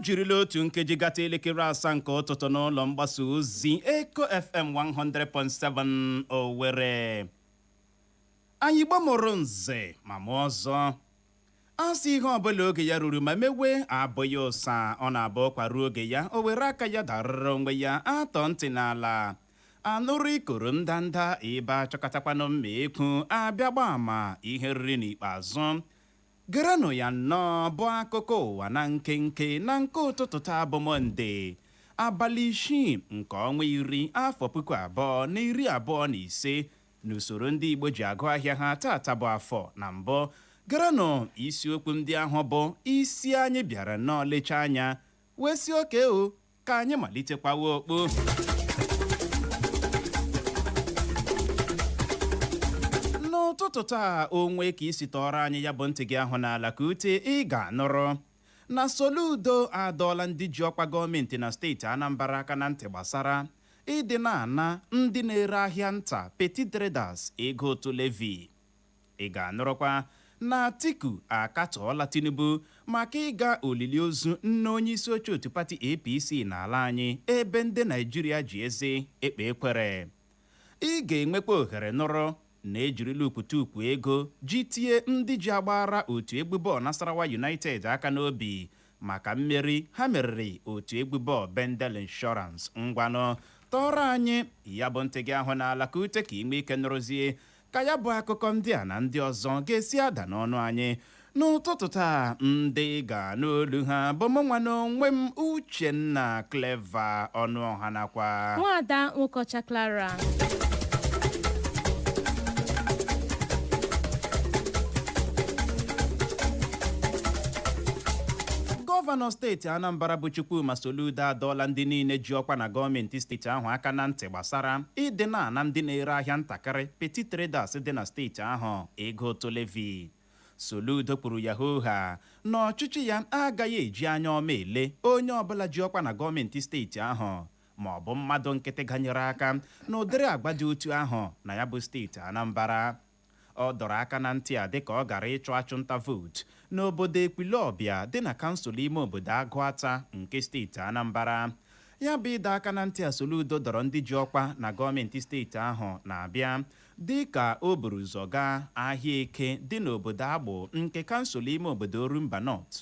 jirila otu nkeji gata elekere asaa nke ụtụtụ n'ụlọ mgbasa ozi Eko FM 100.7 Owerri. Anyị gbamụrụ nze ma mụọ ọzọ. Asị ihe ọbụla oge ya ruru ma mewe abụghị ụsa, ọ na-abụ kwa ruo oge ya o were aka ya darịrị onwe ya atọ ntị n'ala. Anụrụ ikoro ndanda ebe achọkatakwanụ mma ekwu abịa gba ama ihe riri n'ikpeazụ. Gerenụ ya nnọọ bụ akụkọ ụwa na nkenke na nke ụtụtụ taa bụ Mọnde, abalị 6 nke ọnwa 10 afọ 2025 n'usoro ndị Igbo ji agụ ahịa ha tata bụ afọ na mbụ. Gerenụ isiokwu ndị ahụ bụ isi anyị bịara nnọọ lecha anya wee si oke o ka anyị malitekwawa okpu. N'ụtụtụ taa onwe ka isi tọrọ anyị ya bụ ntị gị ahụ n'ala ka ute ị ga-anụrụ na Soludo adọọla ndị ji ọkwa gọọmenti na steeti Anambra aka na ntị gbasara ịdị na-ana ndị na-ere ahịa nta petty traders ego otu levi. Ị ga-anụrụkwa na Atiku akatọọla Tinubu maka ịga olili ozu nne onye isi oche otu pati APC n'ala anyị ebe ndị Naịjirịa ji eze ekpe ekwere. Ị ga-enwekwa ohere nụrụ na ejirila ukwu ego ji tie ndị ji agbara otu egwu bọọlụ Nasarawa United aka n'obi maka mmeri ha meriri otu egwu bọọlụ Bendel Insurance. Ngwanụ tọrọ anyị ya bụ ntị gị ahụ n'ala ka ute ka ime ike nụrụzie ka ya bụ akụkọ ndị a na ndị ọzọ ga-esi ada n'ọnụ anyị n'ụtụtụ taa. Ndị ga n'olu ha bụ mụnwa n'onwe m Uchenna Clever Ọnụọha nakwa Nwada Nwokocha Clara. Gọvanọ steeti Anambra bụ Chukwuma Soludo adọọla ndị niile ji ọkwa na gọọmenti steeti ahụ aka na ntị gbasara ịdị na ndị na-ere ahịa ntakịrị petty traders dị na steeti ahụ ego otu levi. Soludo kwuru ya hoohaa na ọchịchị ya agaghị eji anya ọma ele onye ọbụla ji ọkwa na gọọmenti steeti ahụ ma ọ bụ mmadụ nkịtị ganyere aka na ụdịrị agba dị otu ahụ na ya bụ steeti Anambra. Ọ dọrọ aka na ntị a dịka ọ gara ịchụ achụnta vootu n'obodo Ekwilọbịa dị na kansụl ime obodo Agụata nke steeti Anambra. Ya bụ ịdọ aka na ntị a Soludo dọrọ ndị ji ọkwa na gọọmenti steeti ahụ na-abịa dịka o buru ụzọ gaa ahịa Eke dị n'obodo Agbụ nke kansụl ime obodo Orumba North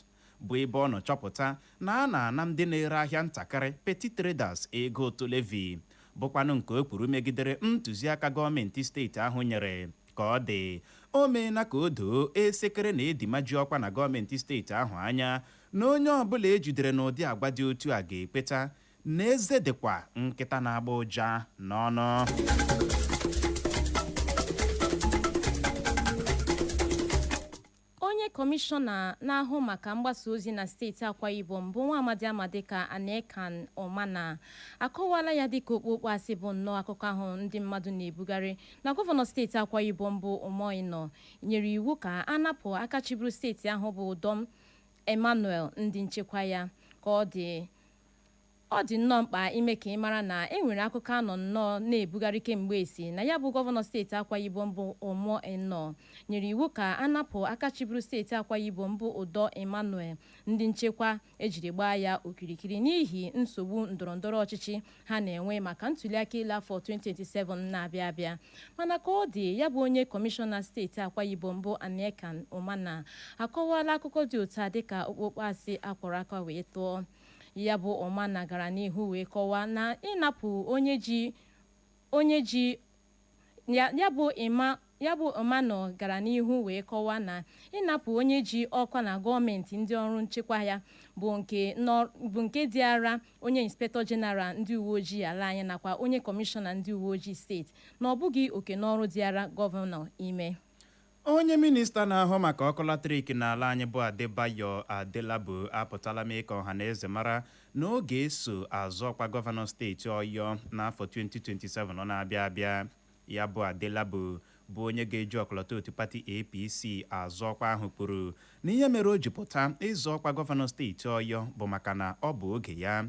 bụ ebe ọ nọ chọpụta na a na-ana ndị na-ere ahịa ntakịrị petty traders ego otu levi, bụkwanụ nke o kwuru megidere ntụziaka gọọmenti steeti ahụ nyere. Ka ọ dị o meela ka o doo esekere na edima ji ọkwa na gọọmenti steeti ahụ anya na onye ọbụla ejidere n'ụdị agwa dị otu a ga-ekweta na eze dịkwa nkịta na-agba ụja n'ọnụ. Onye kọmishọna na-ahụ maka mgbasa ozi na steeti Akwa Ibom bụ nwa amadi Amadika Anekan Omana akọwala ya dịka okpokpo asị bụ nnọọ akụkọ ahụ ndị mmadụ na-ebugharị na gọvanọ steeti Akwa Ibom bụ Umoino nyere iwu ka a napụ aka chịburu steeti ahụ bụ Udom Emmanuel ndị nchekwa ya. Ka ọ dị nnọọ mkpa ime ka ị mara na e nwere akụkọ anọ nnọọ na-ebugharị kemgbe esi na ya bụ gọvanọ steeti Akwa Ibom bụ Umoino nyere iwu ka a napụ aka chịburu steeti Akwa Ibom bụ Udo Emmanuel ndị nchekwa ejiri gbaa ya okirikiri n'ihi nsogbu ndọrọndọrọ ọchịchị ha na-enwe maka ntuliaka elu afọ 2027 na-abịa abịa. Mana ka ọ dị ya bụ onye kọmishọna steeti Akwa Ibom bụ Anekan Omana akọwala akụkọ dị otu a dịka okpokpo asị akwọrọ aka wee tụọ. Ya bụ Omana gara n'ihu wee kọwaa na ịnapụ Omano gara n'ihu wee kọwaa na ịnapụ onye ji ọkwa na gọọmenti ndị ọrụ nchekwa ya bụ nke dị ara onye inspektọ jeneral ndị uwe ojii ala anyị nakwa onye kọmishọna ndị uwe ojii steeti na ọ bụghị oke n'ọrụ dị ara gọvanọ ime. Onye minista na-ahụ maka ọkụ latrik n'ala anyị bụ Adebayo Adelabo apụtala mee ka ọha na eze mara na ọ ga-eso azọ ọkwa gọvanọ steeti Ọyọ n'afọ 2027 ọ na-abịa abịa. Ya bụ Adelabo bụ onye ga-eji ọkọlọtọ otu pati APC azọ ọkwa ahụ kwuru na ihe mere o ji pụta ịzọ ọkwa gọvanọ steeti Ọyọ bụ maka na ọ bụ oge ya.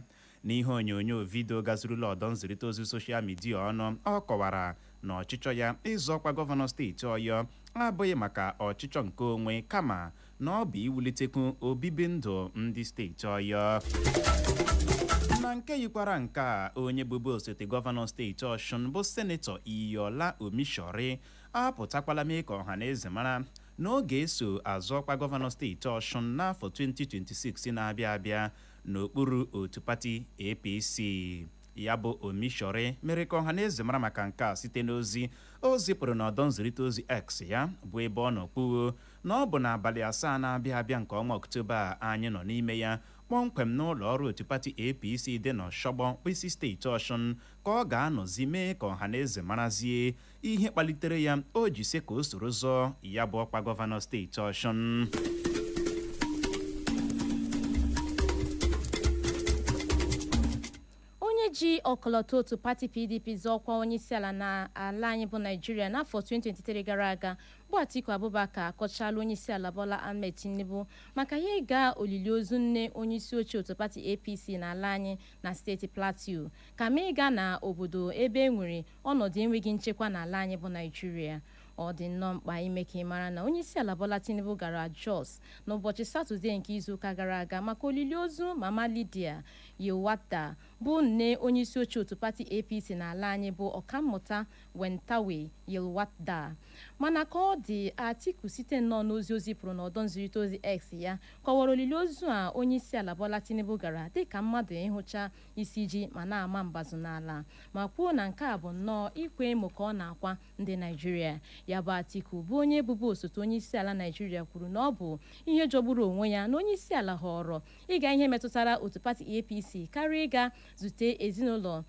N'ihe onyonyo vidio gazurula ọdọ nzirịta ozi soshal midia ọnụ, ọ kọwara na ọchịchọ ya ịzọ ọkwa gọvanọ steeti Ọyọ abụghị maka ọchịchọ nke onwe kama na ọ bụ iwulitekwu obibi ndụ ndị steeti Ọyọ. Na nke yikwara nke a, onye bụbu osote gọvanọ steeti Ọshụn bụ senetọ Iyọla Omishori apụtakwala mee ka ọha na eze mara na ọ ga-eso azọ ọkwa gọvanọ steeti Ọshụn n'afọ 2026 na-abịa abịa n'okpuru otu pati APC. Ya bụ Omishori mere ka ọha na eze mara maka nke a site n'ozi o zipụrụ n'ọdọ nzirịta ozi X ya bụ ebe ọ nọ kwuo na ọ bụ n'abalị 7 na-abịa abịa nke ọnwa Ọktoba anyị nọ n'ime ya kpọmkwem n'ụlọ ọrụ otu pati APC dị n'Ọshọgbọ isi steeti Ọshụn ka ọ ga-anọzi mee ka ọha na eze marazie ihe kpalitere ya o ji se ka o soro zọọ ya bụ ọkwa gọvanọ steeti Ọshụn. ji ọkọlọtọ otu pati PDP zọọkwa onyeisiala n'ala anyị bụ Naịjirịa n'afọ 2023 gara aga bụ Atiku Abubakar akọchala onyeisiala Bola Ahmed Tinubu maka ya ịga olili ozu nne onyeisi oche otu pati APC n'ala anyị na steeti Plateau ka ma ịga na obodo ebe e nwere ọnọdụ enweghị nchekwa n'ala anyị bụ Naịjirịa. Ọ dị nnọọ mkpa ime ka ị mara na onyeisiala Bola Tinubu gara Jos n'ụbọchị Satọde nke izuụka gara aga maka olili ozu Mama Lydia Yewata bụ nne onyeisi oche otu pati APC n'ala anyị bụ Ọkammụta Wentawe Yewata. Mana ka ọ dị, Atiku site nnọọ n'ozi o zipụrụ n'ọdọ nzirịta ozi X ya kọwara olili ozu a onyeisiala Bola Tinubu gara dịka mmadụ ịhụcha isi ji ma na-ama mbazụ n'ala ma kwuo na nke a bụ nnọọ ikwe emo ka ọ na-akwa ndị Naịjirịa. Ya bụ Atiku bụ onye bụbu osote onyeisiala Naịjirịa kwuru na ọ bụ ihe jọgburu onwe ya na onyeisiala họrọ ịga ihe metụtara otu pati APC karịa ịga zute ezinụlọ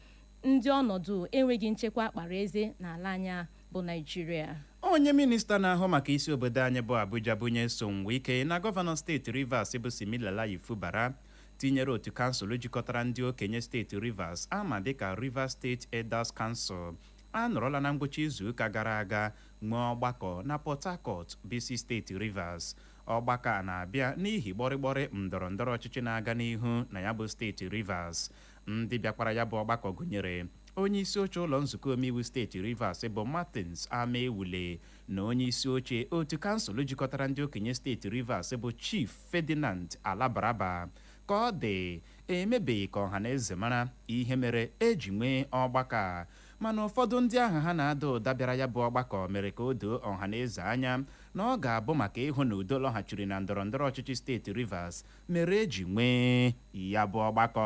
ndị ọnọdụ enweghị nchekwa kpara eze n'ala anya bụ Naịjirịa. Onye minista na-ahụ maka isi obodo anyị bụ Abuja bunye Sonwike na gọvanọ steeti Rivers bụ Similayo Fubara tinyere otu kansụl jikọtara ndị okenye steeti Rivers ama dịka Rivers State Elders Council anọrọla na ngwụcha izuụka gara aga nwee ọgbakọ na Port Harcourt bisi steeti Rivers. Ọgbakọ a na-abịa n'ihi gbọrịgbọrị ndọrọndọrọ ọchịchị na-aga n'ihu na ya bụ steeti Rivers. Ndị bịakwara ya bụ ọgbakọ gụnyere onye isi oche ụlọ nzukọ omeiwu steeti Rivers bụ Martins Amaewule na onye isi oche otu kansụl jikọtara ndị okenye steeti Rivers bụ Chief Ferdinand Alabaraba. Ka ọ dị, emebeghị ka ọha na eze mara ihe mere eji nwee ọgbakọ a, mana ụfọdụ ndị ahụ ha na-ada ụda bịara ya bụ ọgbakọ mere ka o doo ọha na eze anya na ọ ga-abụ maka ịhụ na udo lọghachiri na ndọrọndọrọ ọchịchị steeti Rivers mere eji nwee ya bụ ọgbakọ.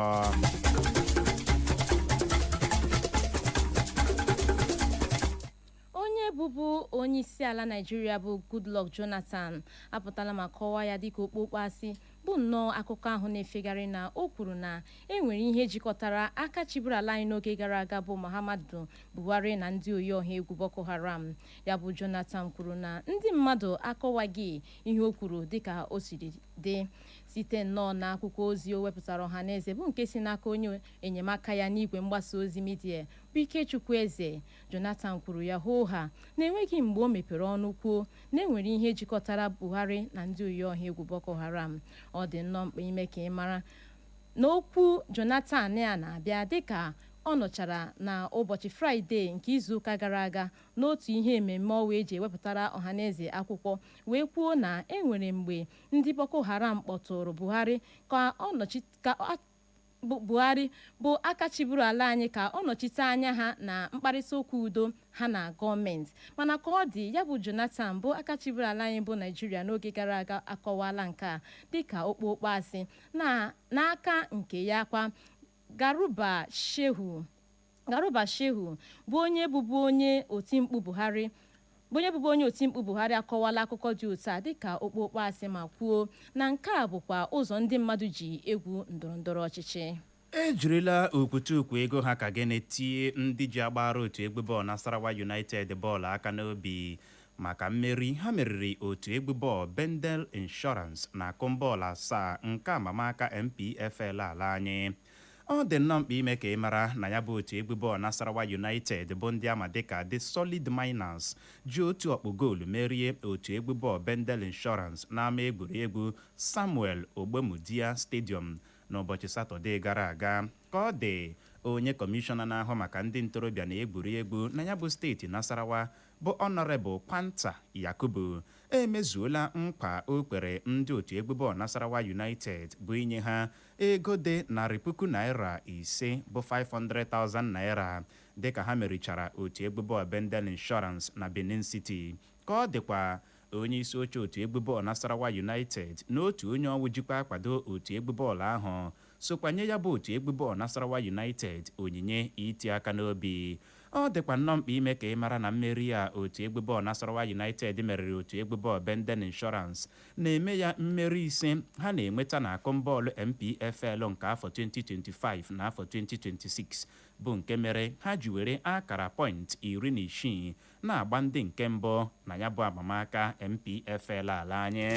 Bụbu onye isi ala Naịjirịa bụ Goodluck Jonathan apụtala ma kọwaa ya dịka okpokpo asị bụ nnọọ akụkọ ahụ na-efegharị na o kwuru na enwere ihe jikọtara aka chịburu ala anyị n'oge gara aga bụ Muhammadu Buhari na ndị oyi ọha egwu Boko Haram. Ya bụ Jonathan kwuru na ndị mmadụ akọwaghị ihe o kwuru dịka o siri dị site nnọọ na akwụkwọ ozi o wepụtara ọha na eze bụ nke si n'aka onye enyemaka ya n'igwe mgbasa ozi midia bụ Ikechukwu Eze. Jonathan kwuru ya hoo ha na-enweghị mgbe o mepere ọnụ kwuo na enwere ihe jikọtara Buhari na ndị oyi ọha egwu Boko Haram. Ọ dị nnọọ mkpa ime ka ị mara n'okwu Jonathan ya na-abịa dịka ọ nọchara na ụbọchị Fraịde nke izuụka gara aga n'otu ihe mmemme ọwa eji ewepụtara ọhaneze akwụkwọ wee kwuo na enwere mgbe ndị Boko Haram kpọtụrụ Buhari ka Buhari bụ aka chịburu ala anyị ka ọ nọchite anya ha na mkparịta ụka udo ha na gọọmenti. Mana ka ọ dị, ya bụ Jonathan bụ aka chịburu ala anyị bụ Naịjirịa n'oge gara aga akọwala nke a dịka okpokpo asị n'aka nke ya kwa Garuba Shehu bụ onye bụbu onye otimkpu Buhari akọwala akụkọ dị otu a dịka okpokpo asị ma kwuo na nke a bụkwa ụzọ ndị mmadụ ji egwu ndọrọndọrọ ọchịchị. Ejirila okwutukwu ego ha ka gịnị tie ndị ji agbara otu egwu bọọlụ Nasarawa United bọọlụ aka n'obi maka mmeri ha meriri otu egwu bọọlụ Bendel Insurance na akụmbọọlụ 7 nke amamaka MPFL ala anyị. Ọ dị nnọọ mkpa ime ka ị mara na ya bụ otu egwu bọọlụ Nasarawa United bụ ndị ama dịka The Solid Miners ji otu ọkpụ goolu merie otu egwu bọọlụ Bendel Insurance n'ama egwuregwu Samuel Ogbemudia Stadium n'ụbọchị Satọde gara aga. Ka ọ dị, onye kọmishọna na-ahụ maka ndị ntorobịa na egwuregwu na ya bụ steeti Nasarawa bụ Honorable Kwanta Yakubu emezuola nkwa o kwere ndị otu egwu bọọlụ Nasarawa United bụ inye ha ego dị ₦500,000 bụ 500,000 naira dịka ha merichara otu egwu bọọlụ Bendel Insurance na Benin City. Ka ọ dịkwa onye isi oche otu egwu bọọlụ Nasarawa United na otu onye ọwụ jikwa akwado otu egwu bọọlụ ahụ sokwanye ya bụ otu egwu bọọlụ Nasarawa United onyinye iti aka n'obi. Ọ dịkwa nnọọ mkpa ime ka ị mara na mmeri a otu egwu bọọlụ Nasarawa United meriri otu egwu bọọlụ Benden Insurance na-eme ya mmeri ise ha na-enweta na akụmbọọlụ MPFL nke afọ 2025 na afọ 2026 bụ nke mere ha ji were akara pọint 16 na-agba ndị nke mbụ na ya bụ agbamaka MPFL ala anyị.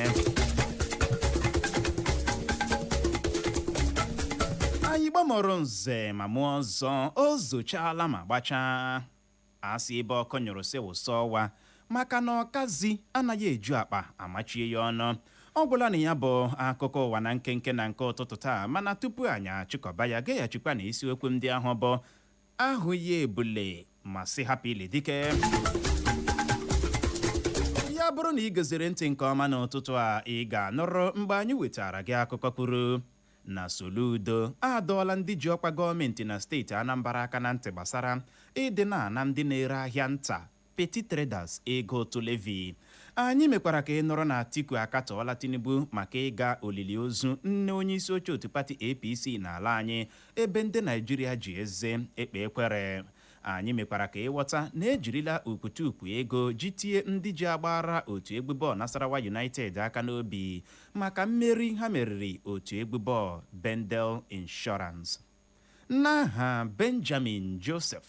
Anyị gbamọrọ nze ma mụọ ọzọ o zochala ma gbachaa asị ebe ọkụ nyụrụ sị wụsọ ọwa maka na ọkazi anaghị eju akpa amachie ya ọnụ. Ọ gwụla na ya bụ akụkọ ụwa na nkenke na nke ụtụtụ taa, mana tupu anyị achịkọba ya gaghachikwa na isiokwu ndị ahụ bụ ahụ ya ebule ma sị hapụ ile dike. Ya bụrụ na ị gezere ntị nke ọma n'ụtụtụ a ị ga-anụrụ mgbe anyị wetara gị akụkọ kwuru na Soludo adọọla ndị ji ọkwa gọọmenti na steeti Anambra aka na ntị gbasara ịdị na ndị na-ere ahịa nta petty traders ego ụtụ levi. Anyị mekwara ka ị nụrụ na Atiku akatọọla Tinubu maka ịga olili ozu nne onye isi oche otu pati APC n'ala anyị ebe ndị Naijiria ji eze ekpe ekwere. Anyị mekwara ka ịghọta na ejirila ukwutukwu ego ji tie ndị ji agbara otu egwu bọọlụ Nasarawa United aka n'obi maka mmeri ha meriri otu egwu bọọlụ Bendel Insurance. N'aha Benjamin Joseph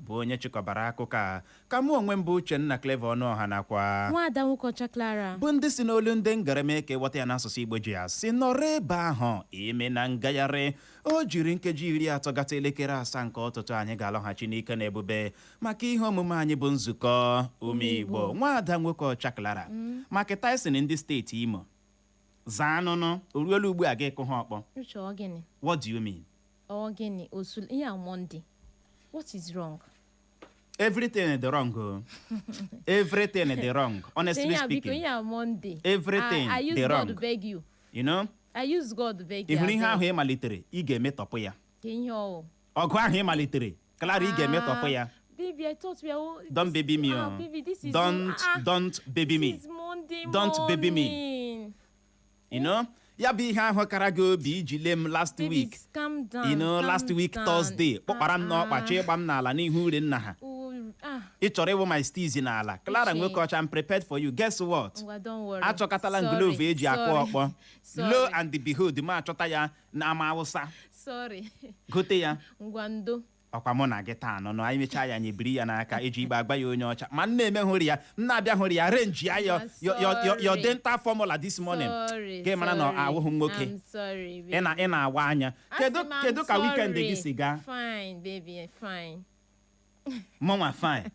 bụ onye chịkọbara akụkọ a ka mụ onwe m bụ Uchenna Clever Ọnụọha nakwa Nwada Nwụkọcha Clara bụ ndị si n'olu ndị ngareme ka ịghọta ya n'asụsụ Igbo ji asị nọrọ ebe ahụ ime na ngagharị o jiri nkeji 30 gata elekere 7 nke ụtụtụ anyị ga-alọghachi n'ike na ebube maka ihe omume anyị bụ nzukọ ume Igbo. Nwada Nwụkọcha Clara maka Tyson ndị steeti Imo zaa anụnụ oruola ugbu a ga-ekụ ha ọkpọ. What do you mean? What is wrong? Everything is wrong. Everything is wrong. Honestly speaking. Everything I use is wrong. God to beg you. You know? I use God to beg you. Ihuri ihe ahụ ị malitere, ị ga-eme tọpụ ya. Ọgụ ahụ ị malitere, Clara ị ga-eme tọpụ ya. Baby, I thought we are all... Don't baby me. Baby, this is... Don't baby me. This is Monday Don't baby me. morning. You know? Ya bụ ihe ahụ kara gị obi iji lee m last week. Calm down. You know, last week Thursday, kpọkpara m n'ọkpa chọ ịgba m n'ala n'ihu ure nna ha. Ị chọrọ ịwụ my steez n'ala. Clara Nwokọcha, I'm prepared for you. Guess what? Don't worry. Achọkatala glove eji akụ ọkpọ. Lo and behold, ma achọta ya n'ama Awụsa. Sorry. Gote ya. Ngwando. Ọkwa mụ na gị taa nọ anyị mechaa ya nyebiri ya n'aka eji igbe agba ya onye ọcha ma nna eme hụrụ ya nna abịa hụrụ ya renji ya your dental formula this morning ka mara na awụghị nwoke ị na-awa anya kedu ka weekend gị si gaa? Fine baby, fine. Mụnwa fine.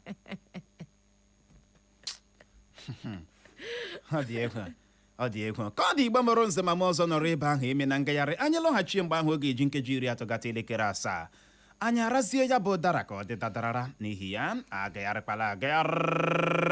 Ọ dị egwu ka ọ dị Igbo mụrụ nze ma m ọzọ nọrọ ebe ahụ eme na ngagharị anyị lọghachie mgbe ahụ oge eji nkeji 30 gata elekere 7 anyị arazie ya bụ dara ka ọ dị dadarara n'ihi ya agagharịkwala agagharị